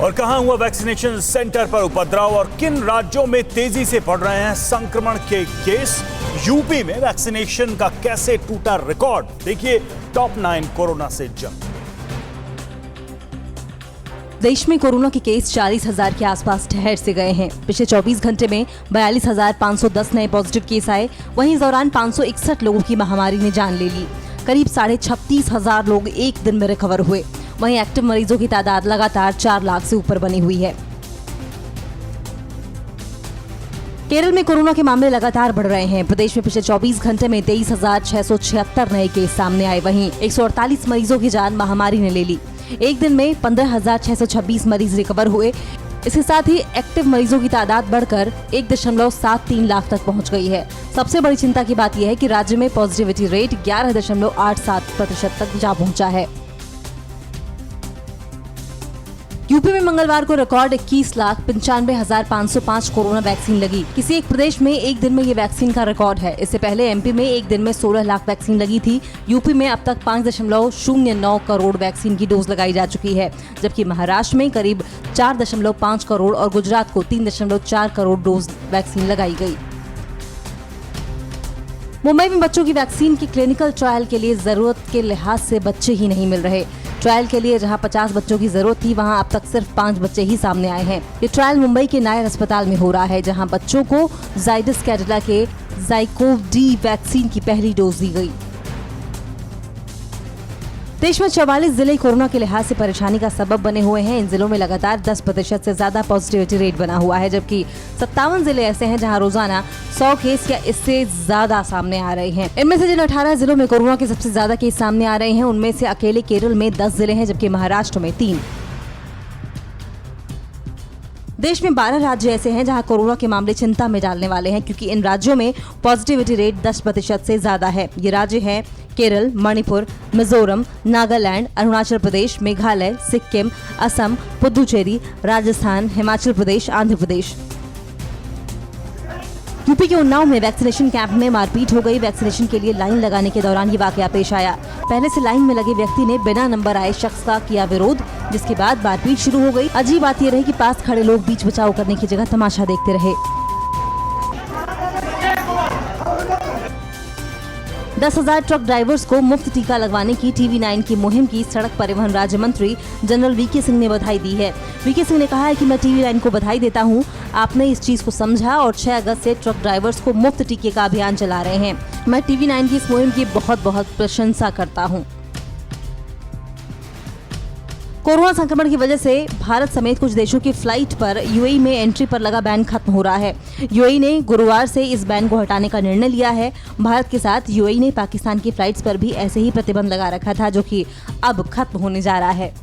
और कहां हुआ वैक्सीनेशन सेंटर पर उपद्रव और किन राज्यों में तेजी से बढ़ रहे हैं संक्रमण के केस। यूपी में वैक्सीनेशन का कैसे टूटा रिकॉर्ड, देखिए टॉप 9 कोरोना से जंग। देश में कोरोना के केस 40,000 के आसपास ठहर से गए हैं। पिछले 24 घंटे में 42,510 नए पॉजिटिव केस आए। वहीं इस दौरान 561 लोगों की महामारी ने जान ले ली। करीब 36,500 लोग एक दिन में रिकवर हुए। वहीं एक्टिव मरीजों की तादाद लगातार 4 लाख से ऊपर बनी हुई है। केरल में कोरोना के मामले लगातार बढ़ रहे हैं। प्रदेश में पिछले 24 घंटे में 23,676 नए केस सामने आए। वहीं 148 मरीजों की जान महामारी ने ले ली। एक दिन में 15,626 मरीज रिकवर हुए। इसके साथ ही एक्टिव मरीजों की तादाद बढ़कर 1.73 लाख तक पहुंच गई है। सबसे बड़ी चिंता की बात यह है कि राज्य में पॉजिटिविटी रेट 11.87% तक जा पहुंचा है। यूपी में मंगलवार को रिकॉर्ड 21,95,505 कोरोना वैक्सीन लगी। किसी एक प्रदेश में एक दिन में ये वैक्सीन का रिकॉर्ड है। इससे पहले एमपी में एक दिन में 16 लाख वैक्सीन लगी थी। यूपी में अब तक 5.09 करोड़ वैक्सीन की डोज लगाई जा चुकी है, जबकि महाराष्ट्र में करीब 4.5 करोड़ और गुजरात को 3.4 करोड़ डोज वैक्सीन लगाई गई। मुंबई में बच्चों की वैक्सीन की क्लिनिकल ट्रायल के लिए जरूरत के लिहाज से बच्चे ही नहीं मिल रहे। ट्रायल के लिए जहां 50 बच्चों की जरूरत थी, वहां अब तक सिर्फ 5 बच्चे ही सामने आए हैं। ये ट्रायल मुंबई के नायर अस्पताल में हो रहा है, जहां बच्चों को जाइडस कैडिला के ज़ाइकोव-डी वैक्सीन की पहली डोज दी गई। देश में 44 जिले कोरोना के लिहाज से परेशानी का सबब बने हुए हैं। इन जिलों में लगातार 10% से ज्यादा पॉजिटिविटी रेट बना हुआ है, जबकि 57 जिले ऐसे हैं जहां रोजाना 100 केस या इससे ज्यादा सामने आ रहे हैं। इनमें से जिन 18 जिलों में कोरोना के सबसे ज्यादा केस सामने आ रहे हैं, उनमें से अकेले केरल में 10 जिले हैं, जबकि महाराष्ट्र में 3। देश में 12 राज्य ऐसे हैं जहां कोरोना के मामले चिंता में डालने वाले हैं, क्योंकि इन राज्यों में पॉजिटिविटी रेट 10% से ज्यादा है। ये राज्य हैं केरल, मणिपुर, मिजोरम, नागालैंड, अरुणाचल प्रदेश, मेघालय, सिक्किम, असम, पुदुचेरी, राजस्थान, हिमाचल प्रदेश, आंध्र प्रदेश। यूपी के उन्नाव में वैक्सीनेशन कैंप में मारपीट हो गई। वैक्सीनेशन के लिए लाइन लगाने के दौरान ये वाकया पेश आया। पहले से लाइन में लगे व्यक्ति ने बिना नंबर आए शख्स का किया विरोध, जिसके बाद मारपीट शुरू हो गई। अजीब बात यह रही कि पास खड़े लोग बीच बचाव करने की जगह तमाशा देखते रहे। 10,000 ट्रक ड्राइवर्स को मुफ्त टीका लगवाने की TV9 की मुहिम की सड़क परिवहन राज्य मंत्री जनरल वीके सिंह ने बधाई दी है। वीके सिंह ने कहा है कि मैं TV9 को बधाई देता हूं, आपने इस चीज को समझा और 6 अगस्त से ट्रक ड्राइवर्स को मुफ्त टीके का अभियान चला रहे हैं। मैं TV9 की इस मुहिम की बहुत प्रशंसा करता हूँ। कोरोना संक्रमण की वजह से भारत समेत कुछ देशों की फ्लाइट पर यूएई में एंट्री पर लगा बैन खत्म हो रहा है। यूएई ने गुरुवार से इस बैन को हटाने का निर्णय लिया है। भारत के साथ यूएई ने पाकिस्तान की फ्लाइट्स पर भी ऐसे ही प्रतिबंध लगा रखा था, जो कि अब खत्म होने जा रहा है।